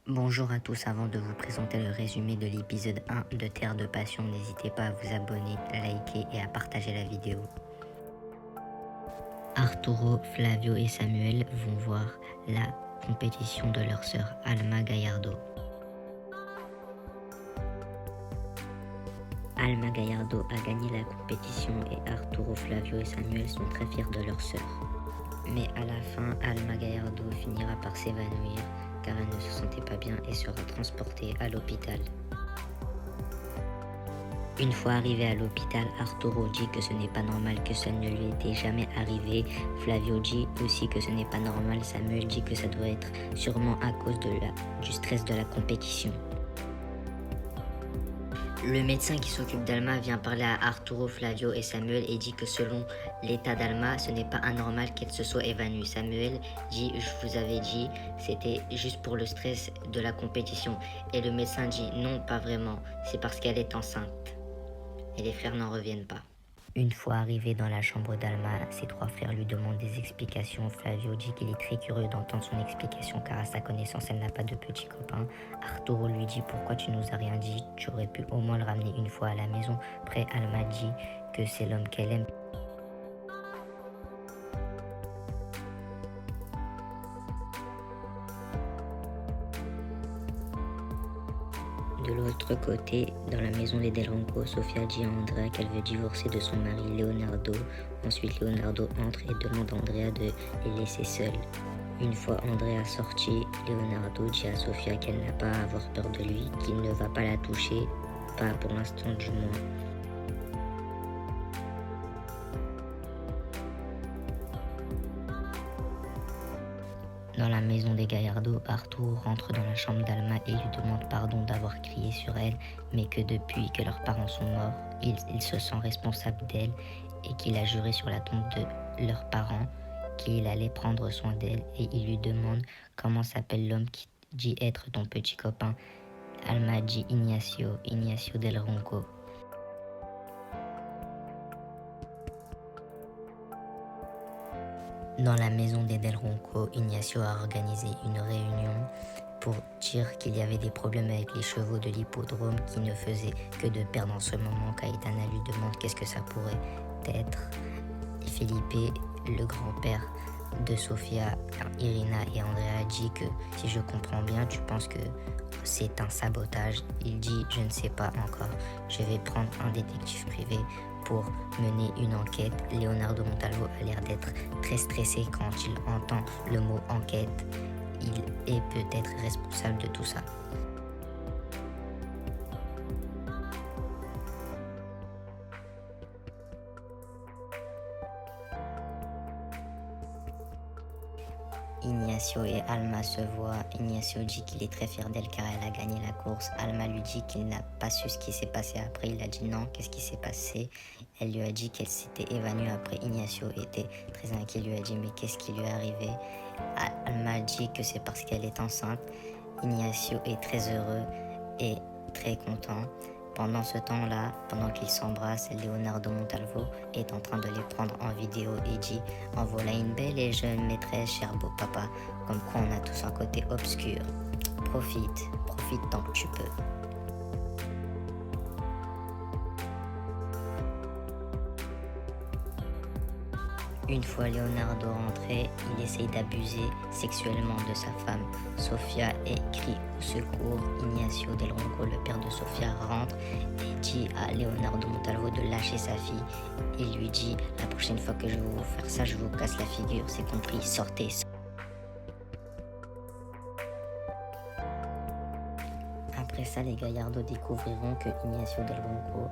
Bonjour à tous, avant de vous présenter le résumé de l'épisode 1 de Terre de Passion, n'hésitez pas à vous abonner, liker et à partager la vidéo. Arturo, Flavio et Samuel vont voir la compétition de leur sœur Alma Gallardo. Alma Gallardo a gagné la compétition et Arturo, Flavio et Samuel sont très fiers de leur sœur. Mais à la fin, Alma Gallardo finira par s'évanouir car elle ne se sentait pas bien et sera transportée à l'hôpital. Une fois arrivé à l'hôpital, Arturo dit que ce n'est pas normal, que ça ne lui était jamais arrivé. Flavio dit aussi que ce n'est pas normal. Samuel dit que ça doit être sûrement à cause du stress de la compétition. Le médecin qui s'occupe d'Alma vient parler à Arturo, Flavio et Samuel et dit que selon l'état d'Alma, ce n'est pas anormal qu'elle se soit évanouie. Samuel dit, je vous avais dit, c'était juste pour le stress de la compétition. Et le médecin dit, non, pas vraiment, c'est parce qu'elle est enceinte. Et les frères n'en reviennent pas. Une fois arrivé dans la chambre d'Alma, ses trois frères lui demandent des explications. Flavio dit qu'il est très curieux d'entendre son explication car à sa connaissance, elle n'a pas de petit copain. Arturo lui dit pourquoi tu nous as rien dit, tu aurais pu au moins le ramener une fois à la maison. Après, Alma dit que c'est l'homme qu'elle aime. De l'autre côté, dans la maison des Del Ronco, Sofia dit à Andrea qu'elle veut divorcer de son mari Leonardo. Ensuite, Leonardo entre et demande à Andrea de les laisser seuls. Une fois Andrea sorti, Leonardo dit à Sofia qu'elle n'a pas à avoir peur de lui, qu'il ne va pas la toucher, pas pour l'instant du moins. Dans la maison des Gallardo, Arturo rentre dans la chambre d'Alma et lui demande pardon d'avoir crié sur elle, mais que depuis que leurs parents sont morts, il se sent responsable d'elle et qu'il a juré sur la tombe de leurs parents qu'il allait prendre soin d'elle, et il lui demande comment s'appelle l'homme qui dit être ton petit copain. Alma dit Ignacio Del Ronco. Dans la maison des Del Ronco, Ignacio a organisé une réunion pour dire qu'il y avait des problèmes avec les chevaux de l'hippodrome qui ne faisaient que de perdre en ce moment. Caetana lui demande qu'est-ce que ça pourrait être. Felipe, le grand-père de Sofia, Irina et Andrea, dit que si je comprends bien, tu penses que c'est un sabotage. Il dit je ne sais pas encore, je vais prendre un détective privé pour mener une enquête. Leonardo Montalvo a l'air d'être très stressé quand il entend le mot enquête. Il est peut-être responsable de tout ça. Ignacio et Alma se voient. Ignacio dit qu'il est très fier d'elle car elle a gagné la course. Alma lui dit qu'il n'a pas su ce qui s'est passé après. Il a dit non, qu'est-ce qui s'est passé? Elle lui a dit qu'elle s'était évanouie après. Ignacio était très inquiet, lui a dit mais qu'est-ce qui lui est arrivé? Alma dit que c'est parce qu'elle est enceinte. Ignacio est très heureux et très content. Pendant ce temps-là, pendant qu'ils s'embrassent, Leonardo Montalvo est en train de les prendre en vidéo et dit « En voilà une belle et jeune maîtresse, cher beau papa, comme quoi on a tous un côté obscur. Profite tant que tu peux. » Une fois Leonardo rentré, il essaye d'abuser sexuellement de sa femme. Sofia crie au secours. Ignacio Del Ronco, le père de Sofia, rentre et dit à Leonardo Montalvo de lâcher sa fille. Il lui dit la prochaine fois que je vais vous faire ça, je vous casse la figure, c'est compris, sortez. Après ça, les Gallardo découvriront que Ignacio Del Ronco,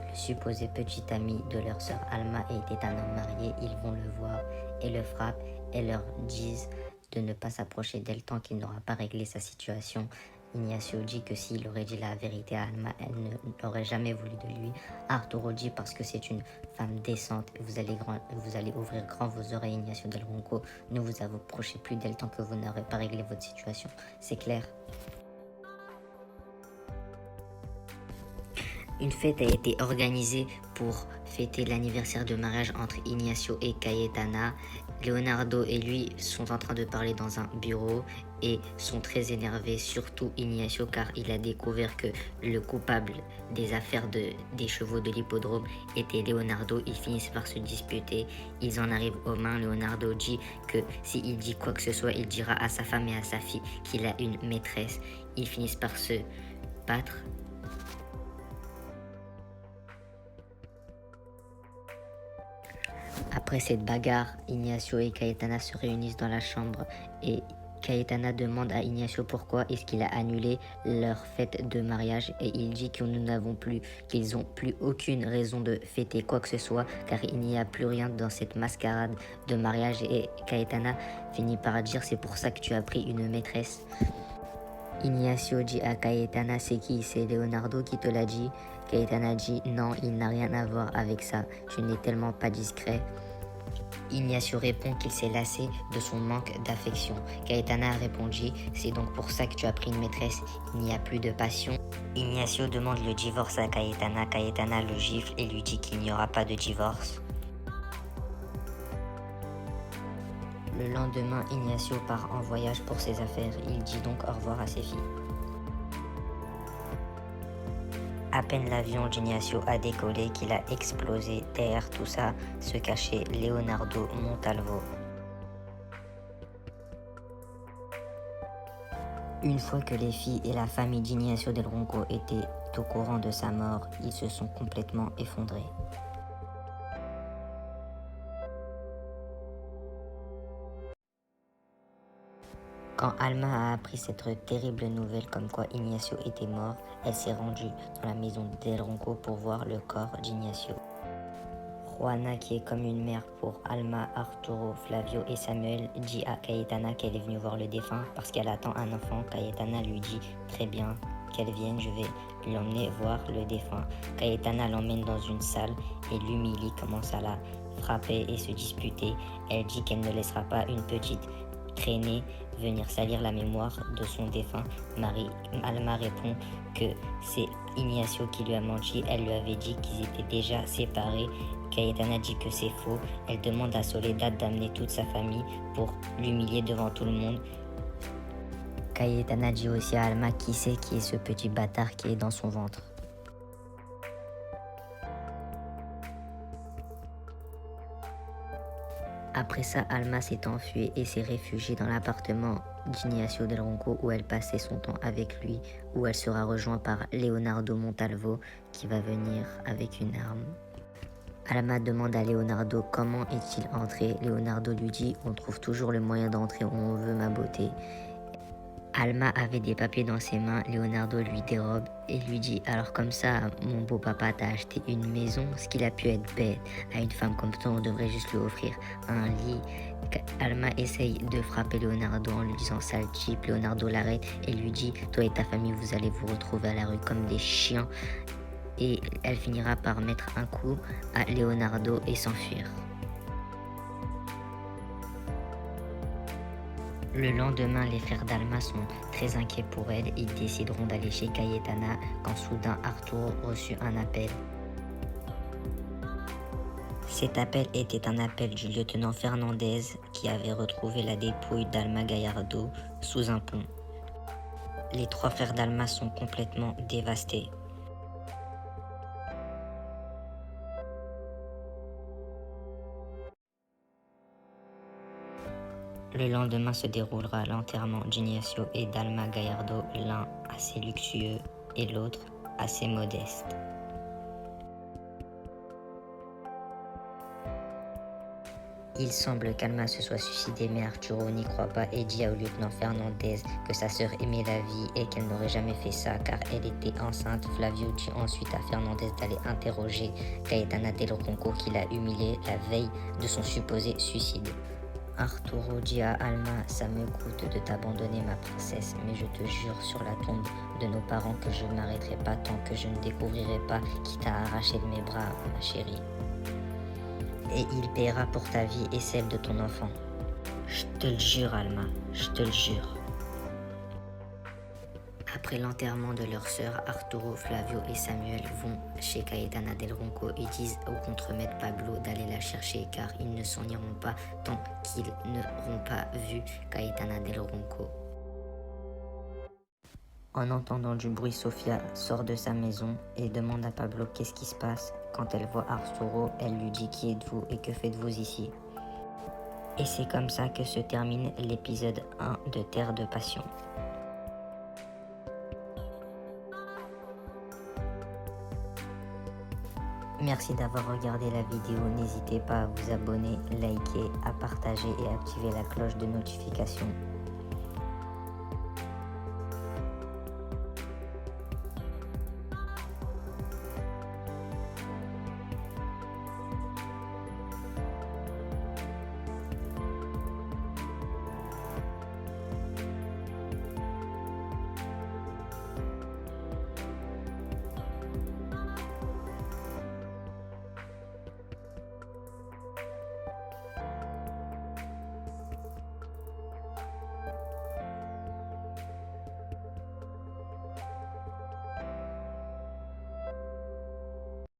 le supposé petit ami de leur sœur Alma, était un homme marié. Ils vont le voir et le frappent et leur disent de ne pas s'approcher d'elle tant qu'il n'aura pas réglé sa situation. Ignacio dit que s'il aurait dit la vérité à Alma, elle n'aurait jamais voulu de lui. Arturo dit parce que c'est une femme décente et vous allez ouvrir grand vos oreilles, Ignacio Del Ronco. Ne vous approchez plus d'elle tant que vous n'aurez pas réglé votre situation. C'est clair? Une fête a été organisée pour fêter l'anniversaire de mariage entre Ignacio et Cayetana. Leonardo et lui sont en train de parler dans un bureau et sont très énervés, surtout Ignacio, car il a découvert que le coupable des affaires des chevaux de l'hippodrome était Leonardo. Ils finissent par se disputer, ils en arrivent aux mains. Leonardo dit que s'il dit quoi que ce soit, il dira à sa femme et à sa fille qu'il a une maîtresse. Ils finissent par se battre. Après cette bagarre, Ignacio et Cayetana se réunissent dans la chambre et Cayetana demande à Ignacio pourquoi est-ce qu'il a annulé leur fête de mariage et il dit que qu'ils n'ont plus aucune raison de fêter quoi que ce soit car il n'y a plus rien dans cette mascarade de mariage et Cayetana finit par dire c'est pour ça que tu as pris une maîtresse. Ignacio dit à Cayetana c'est qui? C'est Leonardo qui te l'a dit? Cayetana dit non, il n'a rien à voir avec ça, tu n'es tellement pas discret. Ignacio répond qu'il s'est lassé de son manque d'affection. Cayetana a répondu « C'est donc pour ça que tu as pris une maîtresse, il n'y a plus de passion ». Ignacio demande le divorce à Cayetana. Cayetana le gifle et lui dit qu'il n'y aura pas de divorce. Le lendemain, Ignacio part en voyage pour ses affaires. Il dit donc au revoir à ses filles. À peine l'avion d'Ignacio a décollé qu'il a explosé. Derrière tout ça se cachait Leonardo Montalvo. Une fois que les filles et la famille d'Ignacio del Ronco étaient au courant de sa mort, ils se sont complètement effondrés. Quand Alma a appris cette terrible nouvelle comme quoi Ignacio était mort, elle s'est rendue dans la maison del Ronco pour voir le corps d'Ignacio. Juana, qui est comme une mère pour Alma, Arturo, Flavio et Samuel, dit à Cayetana qu'elle est venue voir le défunt parce qu'elle attend un enfant. Cayetana lui dit « Très bien, qu'elle vienne, je vais l'emmener voir le défunt ». Cayetana l'emmène dans une salle et l'humilie, commence à la frapper et se disputer. Elle dit qu'elle ne laissera pas une petite traînée venir salir la mémoire de son défunt mari. Alma répond que c'est Ignacio qui lui a menti. Elle lui avait dit qu'ils étaient déjà séparés. Cayetana dit que c'est faux. Elle demande à Soledad d'amener toute sa famille pour l'humilier devant tout le monde. Cayetana dit aussi à Alma qui c'est qui est ce petit bâtard qui est dans son ventre. Après ça, Alma s'est enfuie et s'est réfugiée dans l'appartement d'Ignacio del Ronco où elle passait son temps avec lui, où elle sera rejointe par Leonardo Montalvo qui va venir avec une arme. Alma demande à Leonardo comment est-il entré. Leonardo lui dit « On trouve toujours le moyen d'entrer où on veut, ma beauté ». Alma avait des papiers dans ses mains, Leonardo lui dérobe et lui dit « Alors comme ça, mon beau papa t'a acheté une maison, ce qu'il a pu être bête. À une femme comme toi, on devrait juste lui offrir un lit. » Alma essaye de frapper Leonardo en lui disant « Sale type ». Leonardo l'arrête et lui dit « Toi et ta famille, vous allez vous retrouver à la rue comme des chiens ». Et elle finira par mettre un coup à Leonardo et s'enfuir. Le lendemain, les frères d'Alma sont très inquiets pour elle. Ils décideront d'aller chez Cayetana quand soudain Arturo reçut un appel. Cet appel était un appel du lieutenant Fernandez qui avait retrouvé la dépouille d'Alma Gallardo sous un pont. Les trois frères d'Alma sont complètement dévastés. Le lendemain se déroulera l'enterrement d'Ignacio et d'Alma Gallardo, l'un assez luxueux et l'autre assez modeste. Il semble qu'Alma se soit suicidée, mais Arturo n'y croit pas et dit au lieutenant Fernandez que sa sœur aimait la vie et qu'elle n'aurait jamais fait ça car elle était enceinte. Flavio dit ensuite à Fernandez d'aller interroger Cayetana del Ronco qui l'a humiliée la veille de son supposé suicide. Arturo dit à Alma « Ça me coûte de t'abandonner ma princesse, mais je te jure sur la tombe de nos parents que je ne m'arrêterai pas tant que je ne découvrirai pas qui t'a arraché de mes bras, ma chérie. Et il paiera pour ta vie et celle de ton enfant. Je te le jure, Alma, je te le jure. » Après Après l'enterrement de leur sœur, Arturo, Flavio et Samuel vont chez Caetana del Ronco et disent au contremaître Pablo d'aller la chercher car ils ne s'en iront pas tant qu'ils n'auront pas vu Caetana del Ronco. En entendant du bruit, Sofia sort de sa maison et demande à Pablo qu'est-ce qui se passe. Quand elle voit Arturo, elle lui dit qui êtes-vous et que faites-vous ici. Et c'est comme ça que se termine l'épisode 1 de Terre de Passion. Merci d'avoir regardé la vidéo, n'hésitez pas à vous abonner, liker, à partager et activer la cloche de notification.